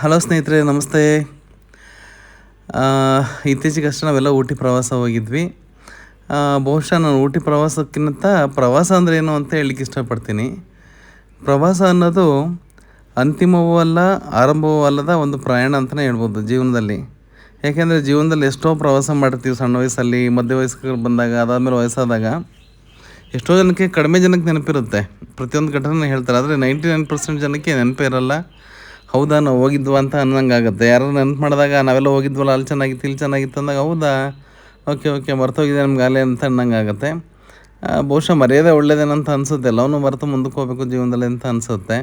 Hello ಸ್ನೇಹಿತರೆ, ನಮಸ್ತೆ. ಆ, ಇತ್ತೀಚೆಗಷ್ಟೇ ನಾವೆಲ್ಲ ಊಟಿ ಪ್ರವಾಸ ಹೋಗಿದ್ವಿ. ಬಹುಶಃ ನಾನು ಊಟಿ ಪ್ರವಾಸಕ್ಕಿಂತ ಪ್ರವಾಸ ಅಂದರೆ ಏನು ಅಂತ ಹೇಳಲಿಕ್ಕೆ ಇಷ್ಟಪಡ್ತೀನಿ. ಪ್ರವಾಸ ಅನ್ನೋದು ಅಂತಿಮವೂ ಅಲ್ಲ, ಆರಂಭವೂ ಅಲ್ಲದ ಒಂದು ಪ್ರಯಾಣ ಅಂತಲೇ ಹೇಳ್ಬೋದು ಜೀವನದಲ್ಲಿ. ಯಾಕೆಂದರೆ ಜೀವನದಲ್ಲಿ ಎಷ್ಟೋ ಪ್ರವಾಸ ಮಾಡಿರ್ತೀವಿ ಸಣ್ಣ ವಯಸ್ಸಲ್ಲಿ, ಮಧ್ಯ ವಯಸ್ಕರು ಬಂದಾಗ, ಅದಾದಮೇಲೆ ವಯಸ್ಸಾದಾಗ. ಎಷ್ಟೋ ಜನಕ್ಕೆ, ಕಡಿಮೆ ಜನಕ್ಕೆ ನೆನಪಿರುತ್ತೆ, ಪ್ರತಿಯೊಂದು ಘಟನೆ ಹೇಳ್ತಾರೆ. ಆದರೆ 99% ಜನಕ್ಕೆ ನೆನಪೇ ಇರಲ್ಲ. ಹೌದಾ, ನಾವು ಹೋಗಿದ್ವಾ ಅಂತ ಅನ್ನಂಗೆ ಆಗುತ್ತೆ. ಯಾರು ನೆನಪು ಮಾಡಿದಾಗ ನಾವೆಲ್ಲ ಹೋಗಿದ್ವಲ್ಲ, ಅಲ್ಲಿ ಚೆನ್ನಾಗಿತ್ತು, ಇಲ್ಲಿ ಚೆನ್ನಾಗಿತ್ತು ಅಂದಾಗ, ಹೌದಾ, ಓಕೆ ಓಕೆ ಮರ್ತೋಗಿದೆ ನಮ್ಗೆ ಅಲ್ಲೇ ಅಂತ ಅನ್ನಂಗೆ ಆಗುತ್ತೆ. ಬಹುಶಃ ಮರ್ಯಾದೆ ಒಳ್ಳೇದೇನಂತ ಅನಿಸುತ್ತೆ. ಎಲ್ಲವನ್ನೂ ಮರೆತು ಮುಂದಕ್ಕೆ ಹೋಗಬೇಕು ಜೀವನದಲ್ಲಿ ಅಂತ ಅನಿಸುತ್ತೆ.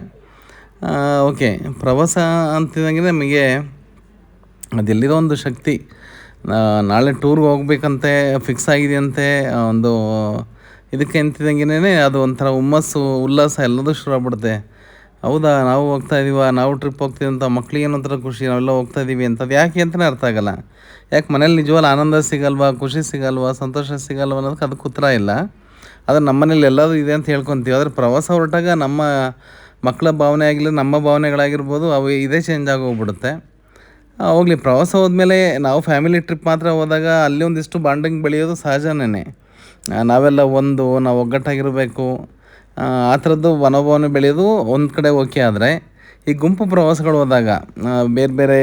ಓಕೆ, ಪ್ರವಾಸ ಅಂತಿದಂಗೆ ನಮಗೆ ಅದೆಲ್ಲಿರೋ ಒಂದು ಶಕ್ತಿ. ನಾಳೆ ಟೂರ್ಗೆ ಹೋಗ್ಬೇಕಂತೆ ಫಿಕ್ಸ್ ಆಗಿದೆಯಂತೆ, ಒಂದು ಇದಕ್ಕೆ ಅಂತಿದಂಗೆ ಅದು ಒಂಥರ ಹುಮ್ಮಸ್ಸು, ಉಲ್ಲಾಸ ಎಲ್ಲದೂ ಶುರು ಆಗ್ಬಿಡುತ್ತೆ. ಹೌದಾ, ನಾವು ಹೋಗ್ತಾ ಇದೀವ, ನಾವು ಟ್ರಿಪ್ ಹೋಗ್ತೀವಿ ಅಂತ ಮಕ್ಳಿಗೇನೋ ಒಂಥರ ಖುಷಿ, ನಾವೆಲ್ಲ ಹೋಗ್ತಾ ಇದ್ದೀವಿ ಅಂತ. ಅದು ಯಾಕೆ ಅಂತಲೇ ಅರ್ಥ ಆಗೋಲ್ಲ. ಯಾಕೆ ಮನೇಲಿ ನಿಜವಾಗ್ಲೂ ಆನಂದ ಸಿಗಲ್ವಾ, ಖುಷಿ ಸಿಗಲ್ವಾ, ಸಂತೋಷ ಸಿಗಲ್ವ ಅನ್ನೋದಕ್ಕೆ ಅದಕ್ಕೆ ಉತ್ತರ ಇಲ್ಲ. ಆದರೆ ನಮ್ಮ ಮನೇಲಿ ಎಲ್ಲದೂ ಇದೆ ಅಂತ ಹೇಳ್ಕೊತೀವಿ. ಆದರೆ ಪ್ರವಾಸ ಹೊರಟಾಗ ನಮ್ಮ ಮಕ್ಕಳ ಭಾವನೆ ಆಗಲಿ, ನಮ್ಮ ಭಾವನೆಗಳಾಗಿರ್ಬೋದು, ಅವು ಇದೇ ಚೇಂಜ್ ಆಗೋಗ್ಬಿಡುತ್ತೆ. ಹೋಗಲಿ, ಪ್ರವಾಸ ಹೋದ್ಮೇಲೆ ನಾವು ಫ್ಯಾಮಿಲಿ ಟ್ರಿಪ್ ಮಾತ್ರ ಹೋದಾಗ ಅಲ್ಲಿ ಒಂದಿಷ್ಟು ಬಾಂಡಿಂಗ್ ಬೆಳೆಯೋದು ಸಹಜನೇ. ನಾವೆಲ್ಲ ನಾವು ಒಗ್ಗಟ್ಟಾಗಿರಬೇಕು, ಆ ಥರದ್ದು ಮನೋಭಾವನೆ ಬೆಳೆಯೋದು ಒಂದು ಕಡೆ ಓಕೆ. ಆದರೆ ಈ ಗುಂಪು ಪ್ರವಾಸಗಳು ಹೋದಾಗ ಬೇರೆ ಬೇರೆ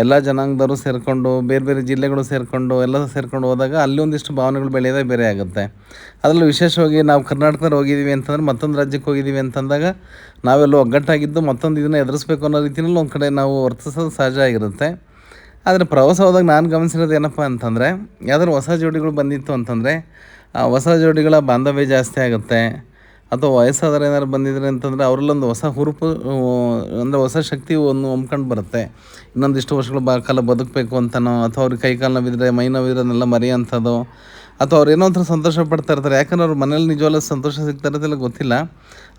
ಎಲ್ಲ ಜನಾಂಗದವರು ಸೇರಿಕೊಂಡು, ಬೇರೆ ಬೇರೆ ಜಿಲ್ಲೆಗಳು ಸೇರಿಕೊಂಡು, ಎಲ್ಲ ಸೇರ್ಕೊಂಡು ಹೋದಾಗ ಅಲ್ಲಿ ಒಂದಿಷ್ಟು ಭಾವನೆಗಳು ಬೆಳೆಯೋದೇ ಬೇರೆ ಆಗುತ್ತೆ. ಅದರಲ್ಲೂ ವಿಶೇಷವಾಗಿ ನಾವು ಕರ್ನಾಟಕದಲ್ಲಿ ಹೋಗಿದ್ದೀವಿ ಅಂತಂದರೆ, ಮತ್ತೊಂದು ರಾಜ್ಯಕ್ಕೆ ಹೋಗಿದ್ದೀವಿ ಅಂತಂದಾಗ ನಾವೆಲ್ಲ ಒಗ್ಗಟ್ಟಾಗಿದ್ದು ಮತ್ತೊಂದು ಇದನ್ನು ಎದುರಿಸ್ಬೇಕು ಅನ್ನೋ ರೀತಿಯಲ್ಲಿ ಒಂದು ಕಡೆ ನಾವು ವರ್ತಿಸೋದು ಸಹಜ ಆಗಿರುತ್ತೆ. ಆದರೆ ಪ್ರವಾಸ ಹೋದಾಗ ನಾನು ಗಮನಿಸಿರೋದು ಏನಪ್ಪ ಅಂತಂದರೆ, ಯಾವ್ದಾದ್ರು ಹೊಸ ಜೋಡಿಗಳು ಬಂದಿತ್ತು ಅಂತಂದರೆ ಆ ಹೊಸ ಜೋಡಿಗಳ ಬಾಂಧವ್ಯ ಜಾಸ್ತಿ ಆಗುತ್ತೆ. ಅಥವಾ ವಯಸ್ಸಾದವ್ರು ಏನಾದ್ರು ಬಂದಿದ್ದಾರೆ ಅಂತಂದರೆ ಅವರಲ್ಲೊಂದು ಹೊಸ ಹುರುಪು, ಅಂದರೆ ಹೊಸ ಶಕ್ತಿ ಒಂದು ಹೊಮ್ಕೊಂಡು ಬರುತ್ತೆ. ಇನ್ನೊಂದಿಷ್ಟು ವರ್ಷಗಳು ಕಾಲ ಬದುಕಬೇಕು ಅಂತನೋ, ಅಥವಾ ಅವ್ರಿಗೆ ಕೈ ಕಾಲು ನೋವಿದ್ರೆ, ಮೈ ನೋವಿದ್ರೆ ಅದನ್ನೆಲ್ಲ ಮರೆಯೋಂಥದ್ದು, ಅಥವಾ ಅವ್ರು ಏನೋ ಒಂಥರ ಸಂತೋಷ ಪಡ್ತಾ ಇರ್ತಾರೆ. ಯಾಕಂದ್ರೆ ಅವ್ರ ಮನೇಲಿ ನಿಜವಾಗ್ಲೂ ಸಂತೋಷ ಸಿಗ್ತಾ ಇರೋದಿಲ್ಲ ಗೊತ್ತಿಲ್ಲ.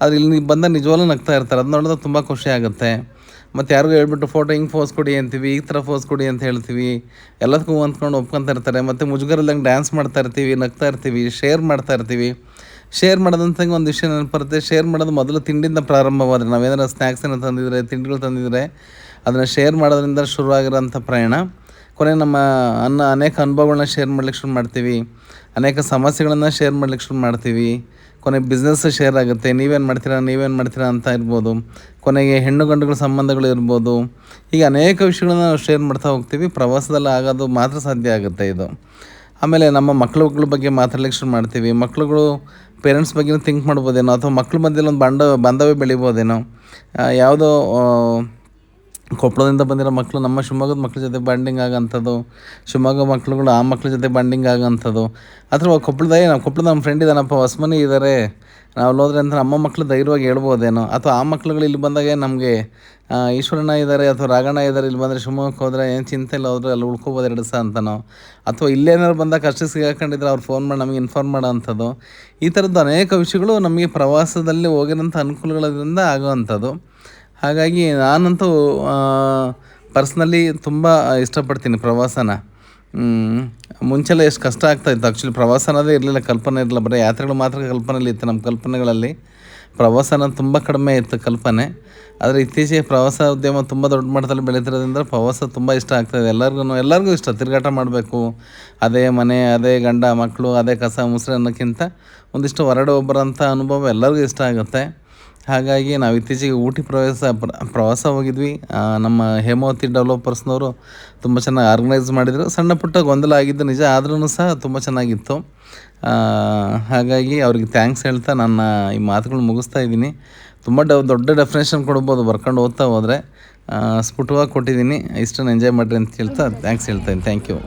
ಆದರೆ ಇಲ್ಲಿ ಬಂದ ನಿಜವಾಗ್ಲೂ ನಗ್ತಾ ಇರ್ತಾರೆ. ಅದು ನೋಡಿದ್ರೆ ತುಂಬ ಖುಷಿ ಆಗುತ್ತೆ. ಮತ್ತು ಯಾರಿಗೂ ಹೇಳ್ಬಿಟ್ಟು ಫೋಟೋ ಹಿಂಗೆ ಫೋಸ್ ಕೊಡಿ ಅಂತೀವಿ, ಈ ಥರ ಫೋಸ್ ಕೊಡಿ ಅಂತ ಹೇಳ್ತೀವಿ. ಎಲ್ಲದಕ್ಕೂ ಅಂದ್ಕೊಂಡು ಒಪ್ಕೊತಾ ಇರ್ತಾರೆ. ಮತ್ತು ಮುಜುಗರದಂಗೆ ಡ್ಯಾನ್ಸ್ ಮಾಡ್ತಾ ಇರ್ತೀವಿ, ನಗ್ತಾ ಇರ್ತೀವಿ, ಶೇರ್ ಮಾಡ್ತಾ ಇರ್ತೀವಿ. ಶೇರ್ ಮಾಡೋದಂತಂಗೆ ಒಂದು ವಿಷಯ ನೆನಪರುತ್ತೆ. ಶೇರ್ ಮಾಡೋದು ಮೊದಲು ತಿಂಡಿಯಿಂದ ಪ್ರಾರಂಭವಾದರೆ, ನಾವೇನಾದ್ರು ಸ್ನ್ಯಾಕ್ಸ್ ಏನೋ ತಂದಿದ್ರೆ, ತಿಂಡಿಗಳು ತಂದಿದ್ರೆ, ಅದನ್ನು ಶೇರ್ ಮಾಡೋದ್ರಿಂದ ಶುರುವಾಗಿರೋಂಥ ಪ್ರಯಾಣ ಕೊನೆ ನಮ್ಮ ಅನೇಕ ಅನುಭವಗಳನ್ನ ಶೇರ್ ಮಾಡ್ಲಿಕ್ಕೆ ಶುರು ಮಾಡ್ತೀವಿ. ಅನೇಕ ಸಮಸ್ಯೆಗಳನ್ನು ಶೇರ್ ಮಾಡ್ಲಿಕ್ಕೆ ಶುರು ಮಾಡ್ತೀವಿ. ಕೊನೆಗೆ ಬಿಸ್ನೆಸ್ ಶೇರ್ ಆಗುತ್ತೆ. ನೀವೇನು ಮಾಡ್ತೀರಾ ಅಂತ ಇರ್ಬೋದು. ಕೊನೆಗೆ ಹೆಣ್ಣು ಗಂಡುಗಳ ಸಂಬಂಧಗಳು ಇರ್ಬೋದು. ಹೀಗೆ ಅನೇಕ ವಿಷಯಗಳನ್ನ ನಾವು ಶೇರ್ ಮಾಡ್ತಾ ಹೋಗ್ತೀವಿ. ಪ್ರವಾಸದಲ್ಲಿ ಆಗೋದು ಮಾತ್ರ ಸಾಧ್ಯ ಆಗುತ್ತೆ ಇದು. ಆಮೇಲೆ ನಮ್ಮ ಮಕ್ಳುಗಳ ಬಗ್ಗೆ ಮಾತಾಡ್ಲಿಕ್ಕೆ ಶುರು ಮಾಡ್ತೀವಿ. ಮಕ್ಳುಗಳು ಪೇರೆಂಟ್ಸ್ ಬಗ್ಗೆನೂ ಥಿಂಕ್ ಮಾಡ್ಬೋದೇನೋ, ಅಥವಾ ಮಕ್ಳ ಮಧ್ಯದಲ್ಲಿ ಒಂದು ಬಾಂಧವ್ಯ ಬೆಳಿಬೋದೇನೋ. ಯಾವುದೋ ಕೊಪ್ಪಳದಿಂದ ಬಂದಿರೋ ಮಕ್ಕಳು ನಮ್ಮ ಶಿವಮೊಗ್ಗದ ಮಕ್ಳ ಜೊತೆ ಬಾಂಡಿಂಗ್ ಆಗೋಂಥದ್ದು, ಶಿವಮೊಗ್ಗ ಮಕ್ಳುಗಳು ಆ ಮಕ್ಳ ಜೊತೆ ಬಾಂಡಿಂಗ್ ಆಗೋಂಥದ್ದು. ಅಥವಾ ಕೊಪ್ಪಳದ ನಮ್ಮ ಫ್ರೆಂಡ್ ಇದ್ದಾನಪ್ಪ, ಹೊಸ್ಮನಿ ಇದ್ದಾರೆ, ನಾವು ಹೋದ್ರೆ ಅಂತ ನಮ್ಮ ಮಕ್ಕಳು ಧೈರ್ಯವಾಗಿ ಹೇಳ್ಬೋದೇನೋ. ಅಥವಾ ಆ ಮಕ್ಳುಗಳು ಇಲ್ಲಿ ಬಂದಾಗ ನಮಗೆ ಈಶ್ವರಣ್ಣ ಇದ್ದಾರೆ ಅಥವಾ ರಾಘಣ್ಣ ಇದ್ದಾರೆ, ಇಲ್ಲಿ ಬಂದರೆ ಶಿವಮೊಗ್ಗಕ್ಕೆ ಹೋದರೆ ಏನು ಚಿಂತೆ ಇಲ್ಲ, ಹೋದರೆ ಅಲ್ಲಿ ಉಳ್ಕೊಬೋದು 2 ದಿವಸ ಅಂತನೋ. ಅಥವಾ ಇಲ್ಲೇನಾದ್ರು ಬಂದಾಗ ಕಷ್ಟ ಸಿಗಾಕೊಂಡಿದ್ರೆ ಅವ್ರು ಫೋನ್ ಮಾಡಿ ನಮಗೆ ಇನ್ಫಾರ್ಮ್ ಮಾಡೋ ಅಂಥದ್ದು. ಈ ಥರದ್ದು ಅನೇಕ ವಿಷಯಗಳು ನಮಗೆ ಪ್ರವಾಸದಲ್ಲಿ ಹೋಗಿರೋಂಥ ಅನುಕೂಲಗಳಿಂದ ಆಗೋವಂಥದ್ದು. ಹಾಗಾಗಿ ನಾನಂತೂ ಪರ್ಸ್ನಲಿ ತುಂಬ ಇಷ್ಟಪಡ್ತೀನಿ ಪ್ರವಾಸನ. ಮುಂಚೆಲ್ಲ ಎಷ್ಟು ಕಷ್ಟ ಆಗ್ತಾಯಿತ್ತು. ಆ್ಯಕ್ಚುಲಿ ಪ್ರವಾಸ ಅನ್ನೋದೇ ಇರಲಿಲ್ಲ, ಕಲ್ಪನೆ ಇರಲಿಲ್ಲ. ಬರೀ ಯಾತ್ರೆಗಳು ಮಾತ್ರ ಕಲ್ಪನೆಯಲ್ಲಿ ಇತ್ತು. ನಮ್ಮ ಕಲ್ಪನೆಗಳಲ್ಲಿ ಪ್ರವಾಸ ಅನ್ನೋದು ತುಂಬ ಕಡಿಮೆ ಇತ್ತು ಕಲ್ಪನೆ. ಆದರೆ ಇತ್ತೀಚೆಗೆ ಪ್ರವಾಸ ಉದ್ಯಮ ತುಂಬ ದೊಡ್ಡ ಮಟ್ಟದಲ್ಲಿ ಬೆಳೀತಿರೋದ್ರಿಂದ ಪ್ರವಾಸ ತುಂಬ ಇಷ್ಟ ಆಗ್ತಾಯಿದೆ. ಎಲ್ಲರಿಗೂ ಇಷ್ಟ ತಿರುಗಾಟ ಮಾಡಬೇಕು. ಅದೇ ಮನೆ, ಅದೇ ಗಂಡ ಮಕ್ಕಳು, ಅದೇ ಕಸ ಮುಸ್ರೆ ಅನ್ನೋಕ್ಕಿಂತ ಒಂದಿಷ್ಟು ಹೊರಗಡೆ ಹೋಗ್ಬರೋಂಥ ಅನುಭವ ಎಲ್ಲರಿಗೂ ಇಷ್ಟ ಆಗುತ್ತೆ. ಹಾಗಾಗಿ ನಾವು ಇತ್ತೀಚೆಗೆ ಊಟಿ ಪ್ರವಾಸ ಹೋಗಿದ್ವಿ. ನಮ್ಮ ಹೇಮಾವತಿ ಡೆವಲಪರ್ಸ್ನವರು ತುಂಬ ಚೆನ್ನಾಗಿ ಆರ್ಗನೈಸ್ ಮಾಡಿದರು. ಸಣ್ಣ ಪುಟ್ಟ ಗೊಂದಲ ಆಗಿದ್ದು ನಿಜ, ಆದ್ರೂ ಸಹ ತುಂಬ ಚೆನ್ನಾಗಿತ್ತು. ಹಾಗಾಗಿ ಅವ್ರಿಗೆ ಥ್ಯಾಂಕ್ಸ್ ಹೇಳ್ತಾ ನನ್ನ ಈ ಮಾತುಗಳು ಮುಗಿಸ್ತಾ ಇದ್ದೀನಿ. ತುಂಬ ದೊಡ್ಡ ಡೆಫಿನೇಷನ್ ಕೊಡ್ಬೋದು ಬರ್ಕೊಂಡು ಓದ್ತಾ ಹೋದರೆ. ಸ್ಫುಟವಾಗಿ ಕೊಟ್ಟಿದ್ದೀನಿ. ಇಷ್ಟನ್ನು ಎಂಜಾಯ್ ಮಾಡಿರಿ ಅಂತ ಹೇಳ್ತಾ ಥ್ಯಾಂಕ್ಸ್ ಹೇಳ್ತಾಯಿದ್ದೀನಿ. Thank you.